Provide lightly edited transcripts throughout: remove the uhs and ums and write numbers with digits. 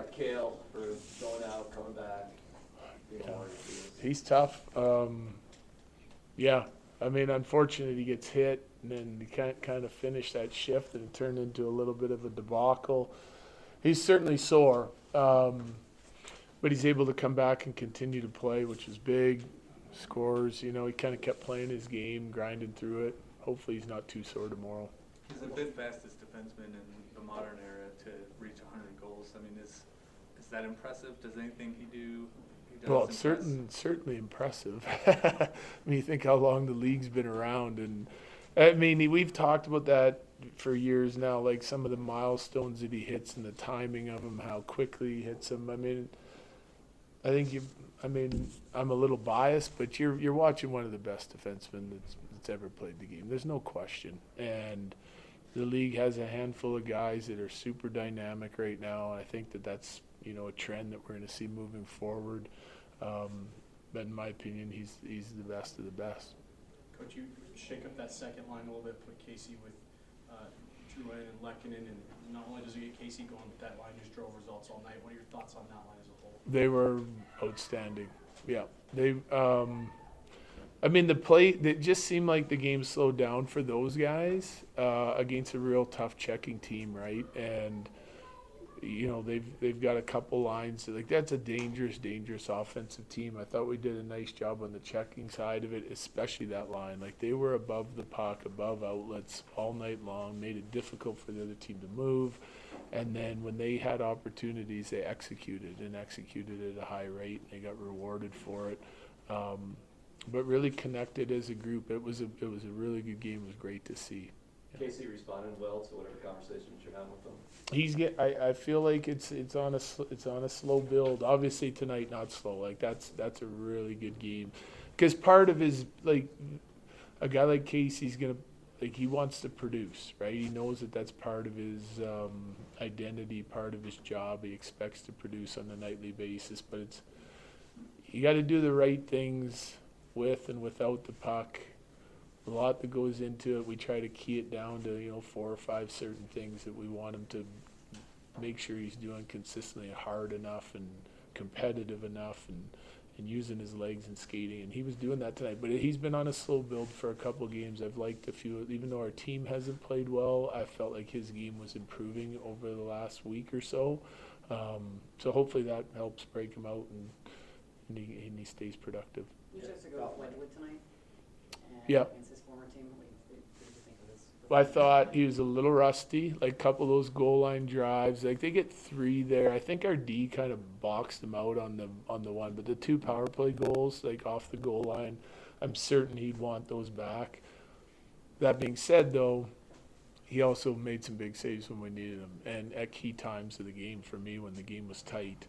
Cale for going out, coming back. He's tough. Yeah, I mean, unfortunately, he gets hit, and then he can't kind of finish that shift, and it turned into a little bit of a debacle. He's certainly sore, but he's able to come back and continue to play, which is big. Scores, he kind of kept playing his game, grinding through it. Hopefully, he's not too sore tomorrow. He's the fifth fastest defenseman in the modern era to reach 100 goals. I mean, is that impressive? Does anything he does Well, it's impress? certainly impressive. I mean, you think how long the league's been around, and I mean, we've talked about that for years now, like some of the milestones that he hits and the timing of them, how quickly he hits them. I mean, I think I'm a little biased, but you're watching one of the best defensemen that's ever played the game. There's no question, and the league has a handful of guys that are super dynamic right now. I think that's a trend that we're going to see moving forward. But in my opinion, he's the best of the best. Coach, you shake up that second line a little bit, put Casey with Drouin and Lehkonen, and not only does he get Casey going, but that line just drove results all night. What are your thoughts on that line as a whole? They were outstanding. Yeah, they. I mean, it just seemed like the game slowed down for those guys against a real tough checking team, right? And they've got a couple lines like that's a dangerous offensive team. I thought we did a nice job on the checking side of it, especially that line. Like they were above the puck, above outlets all night long, made it difficult for the other team to move. And then when they had opportunities, they executed at a high rate. And they got rewarded for it. But really connected as a group. It was a really good game. It was great to see. Casey responded well to whatever conversations you're having with him. I feel like it's on a slow build. Obviously tonight not slow. Like that's a really good game, because part of his like a guy like Casey's gonna he wants to produce, right? He knows that's part of his identity, part of his job. He expects to produce on a nightly basis, but you got to do the right things with and without the puck. A lot that goes into it. We try to key it down to 4 or 5 certain things that we want him to make sure he's doing consistently, hard enough and competitive enough, and using his legs and skating. And he was doing that tonight. But he's been on a slow build for a couple of games. I've liked a few, even though our team hasn't played well. I felt like his game was improving over the last week or so. So hopefully that helps break him out and he stays productive. You just to go with Wedgwood tonight? Yeah. Against his former team. What did you think of this? I thought he was a little rusty, like a couple of those goal line drives. Like they get 3 there. I think our D kind of boxed him out on the one, but the 2 power play goals, like off the goal line, I'm certain he'd want those back. That being said, though, he also made some big saves when we needed them, and at key times of the game for me when the game was tight.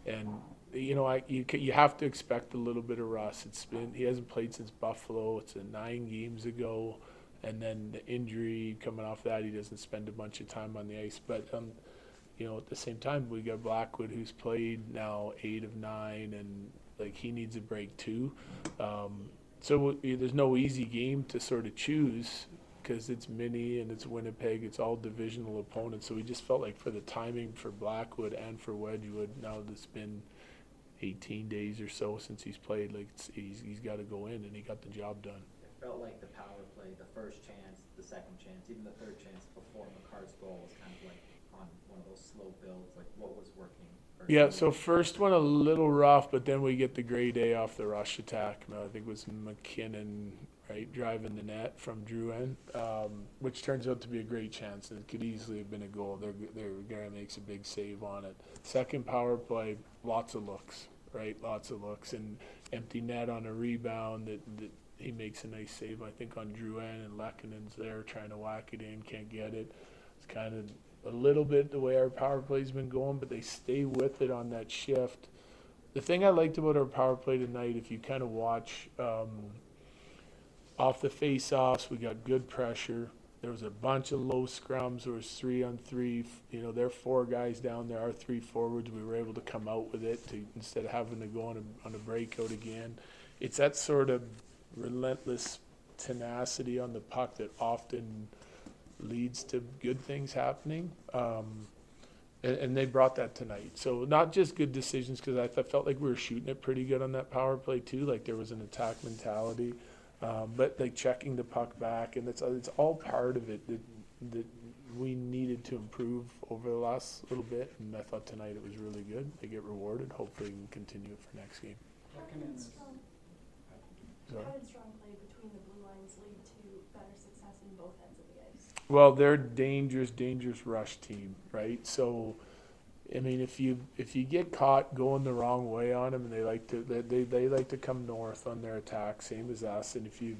And you have to expect a little bit of rust. He hasn't played since Buffalo. It's 9 games ago, and then the injury coming off that, he doesn't spend a bunch of time on the ice. But at the same time, we got Blackwood, who's played now 8 of 9, and like he needs a break too. So there's no easy game to sort of choose, because it's mini and it's Winnipeg. It's all divisional opponents. So we just felt like for the timing for Blackwood and for Wedgwood, now that it's been 18 days or so since he's played, like he's got to go in, and he got the job done. It felt like the power play, the first chance, the second chance, even the third chance before Makar's goal was kind of like on one of those slow builds. Like what was working? Yeah, so first one a little rough, but then we get the great A off the rush attack. I think it was McKinnon, right, driving the net from Drouin, which turns out to be a great chance, and it could easily have been a goal. Their guy makes a big save on it. Second power play, lots of looks, right, lots of looks, and empty net on a rebound that he makes a nice save, I think, on Drouin, and Lehkonen's there trying to whack it in, can't get it. It's kind of a little bit the way our power play's been going, but they stay with it on that shift. The thing I liked about our power play tonight, if you kind of watch off the face-offs, we got good pressure. There was a bunch of low scrums. There was 3-on-3. There are 4 guys down there. Our 3 forwards, we were able to come out with it instead of having to go on a breakout again. It's that sort of relentless tenacity on the puck that often leads to good things happening. And they brought that tonight. So not just good decisions, because I felt like we were shooting it pretty good on that power play too. Like there was an attack mentality, but like checking the puck back, and it's all part of it that we needed to improve over the last little bit. And I thought tonight it was really good. They get rewarded. Hopefully we can continue it for next game. Sorry. How did strong play between the blue lines lead to better success in both ends of the ice? Well, they're a dangerous rush team, right? So, I mean, if you get caught going the wrong way on them, and they like to come north on their attack, same as us. And if you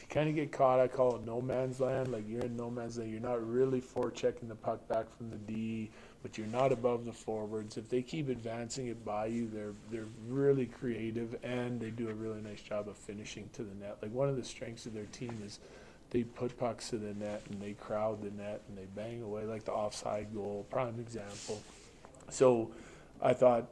kind of get caught, I call it no man's land. Like you're in no man's land. You're not really forechecking the puck back from the D, but you're not above the forwards. If they keep advancing it by you, they're really creative, and they do a really nice job of finishing to the net. Like one of the strengths of their team is they put pucks to the net and they crowd the net and they bang away, like the offside goal, prime example. So I thought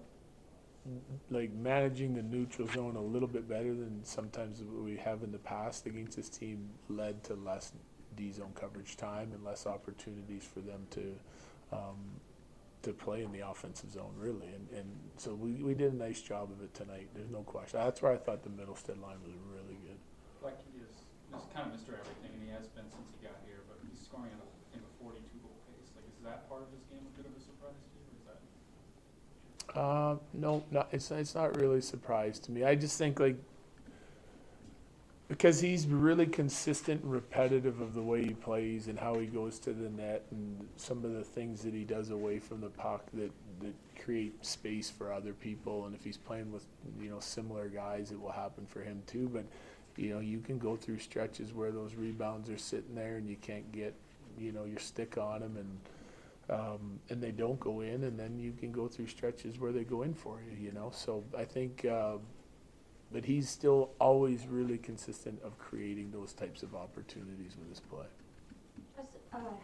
like managing the neutral zone a little bit better than sometimes we have in the past against this team led to less D zone coverage time and less opportunities for them to play in the offensive zone, really. And so we did a nice job of it tonight. There's no question. That's where I thought the Middlestead line was really good. Like he is kind of Mr. Everything, and he has been since he got here, but he's scoring at a 42 goal pace. Like, is that part of his game a bit of a surprise to you, or is that? No, it's not really a surprise to me. I just think like because he's really consistent and repetitive of the way he plays and how he goes to the net and some of the things that he does away from the puck that create space for other people. And if he's playing with similar guys, it will happen for him too. But you can go through stretches where those rebounds are sitting there and you can't get your stick on them and they don't go in, and then you can go through stretches where they go in for you. So I think but he's still always really consistent of creating those types of opportunities with his play. As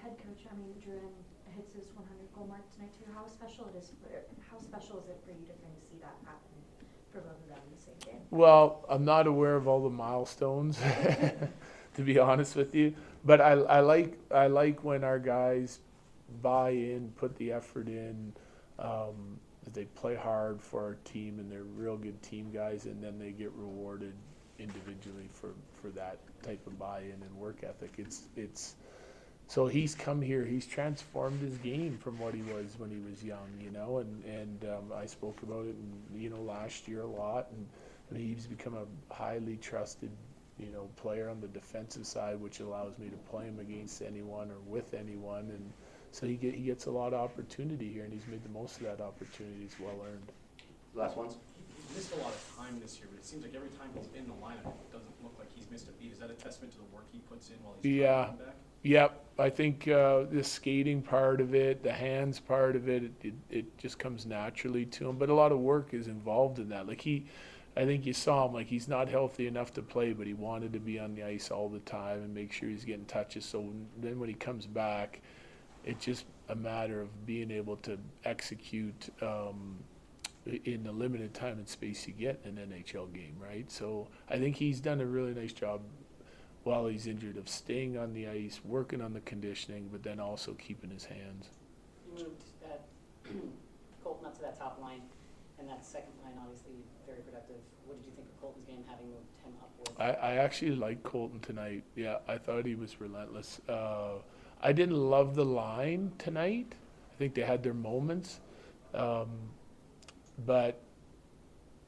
head coach, Duran hits his 100-goal mark tonight too. How special is it for you to kind of see that happen for both of them in the same game? Well, I'm not aware of all the milestones, to be honest with you. But I like when our guys buy in, put the effort in. They play hard for our team, and they're real good team guys, and then they get rewarded individually for that type of buy-in and work ethic. It's so he's come here, he's transformed his game from what he was when he was young, and I spoke about it, last year a lot, and he's become a highly trusted, player on the defensive side, which allows me to play him against anyone or with anyone, and so he gets a lot of opportunity here, and he's made the most of that opportunity. It's well earned. Last ones? He's missed a lot of time this year, but it seems like every time he's in the lineup, it doesn't look like he's missed a beat. Is that a testament to the work he puts in while he's coming back? Yep. I think the skating part of it, the hands part of it just comes naturally to him. But a lot of work is involved in that. Like I think you saw him, like he's not healthy enough to play, but he wanted to be on the ice all the time and make sure he's getting touches. So then when he comes back, it's just a matter of being able to execute in the limited time and space you get in an NHL game, right? So I think he's done a really nice job while he's injured of staying on the ice, working on the conditioning, but then also keeping his hands. You moved Colton up to that top line, and that second line obviously very productive. What did you think of Colton's game, having moved him upwards? I actually liked Colton tonight. Yeah, I thought he was relentless. I didn't love the line tonight. I think they had their moments. But,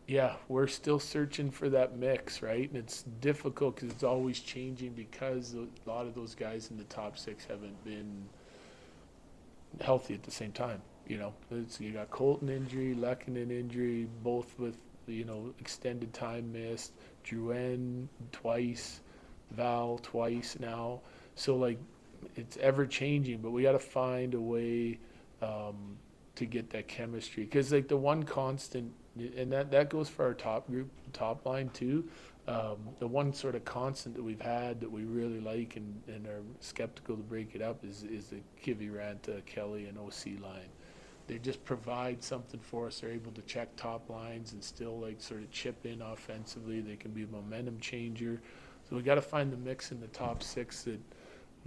yeah, we're still searching for that mix, right? And it's difficult because it's always changing because a lot of those guys in the top six haven't been healthy at the same time. You got Colton injury, Lehkonen injury, both with, extended time missed. Drouin twice, Val twice now. So, it's ever changing, but we got to find a way to get that chemistry. Because the one constant, and that goes for our top line too. The one sort of constant that we've had that we really like and are skeptical to break it up is the Kiviranta, Kelly, and OC line. They just provide something for us. They're able to check top lines and still sort of chip in offensively. They can be a momentum changer. So we got to find the mix in the top six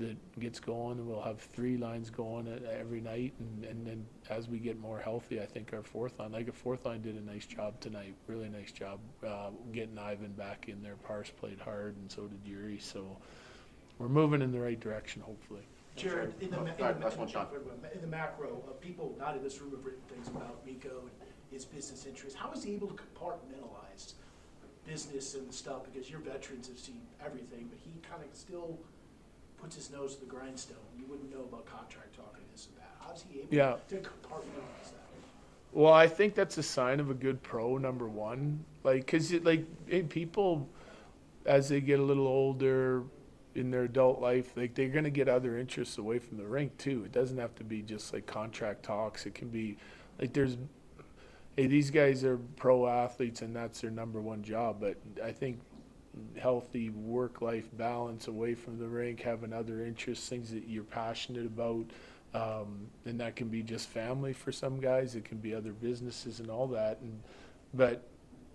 that gets going, and we'll have 3 lines going every night, and then as we get more healthy, I think our fourth line did a nice job tonight, really nice job getting Ivan back in there. Pars played hard, and so did Yuri, so we're moving in the right direction, hopefully. Jared, in the macro, people not in this room have written things about Mikko and his business interests. How is he able to compartmentalize business and stuff? Because your veterans have seen everything, but he kind of still puts his nose to the grindstone. You wouldn't know about contract talk and this and that. How's he able to compartmentalize that? Well, I think that's a sign of a good pro, number one. People, as they get a little older in their adult life, they're going to get other interests away from the rink too. It doesn't have to be just contract talks. It can be these guys are pro athletes and that's their number one job. But I think healthy work-life balance away from the rink, having other interests, things that you're passionate about, and that can be just family for some guys. It can be other businesses and all that. But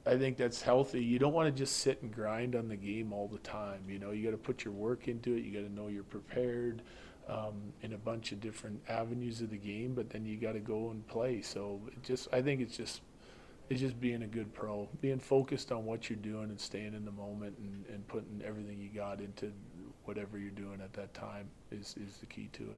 I think that's healthy. You don't want to just sit and grind on the game all the time. You got to put your work into it. You got to know you're prepared in a bunch of different avenues of the game, but then you got to go and play. So I think it's just being a good pro, being focused on what you're doing and staying in the moment and putting everything you got into whatever you're doing at that time is the key to it.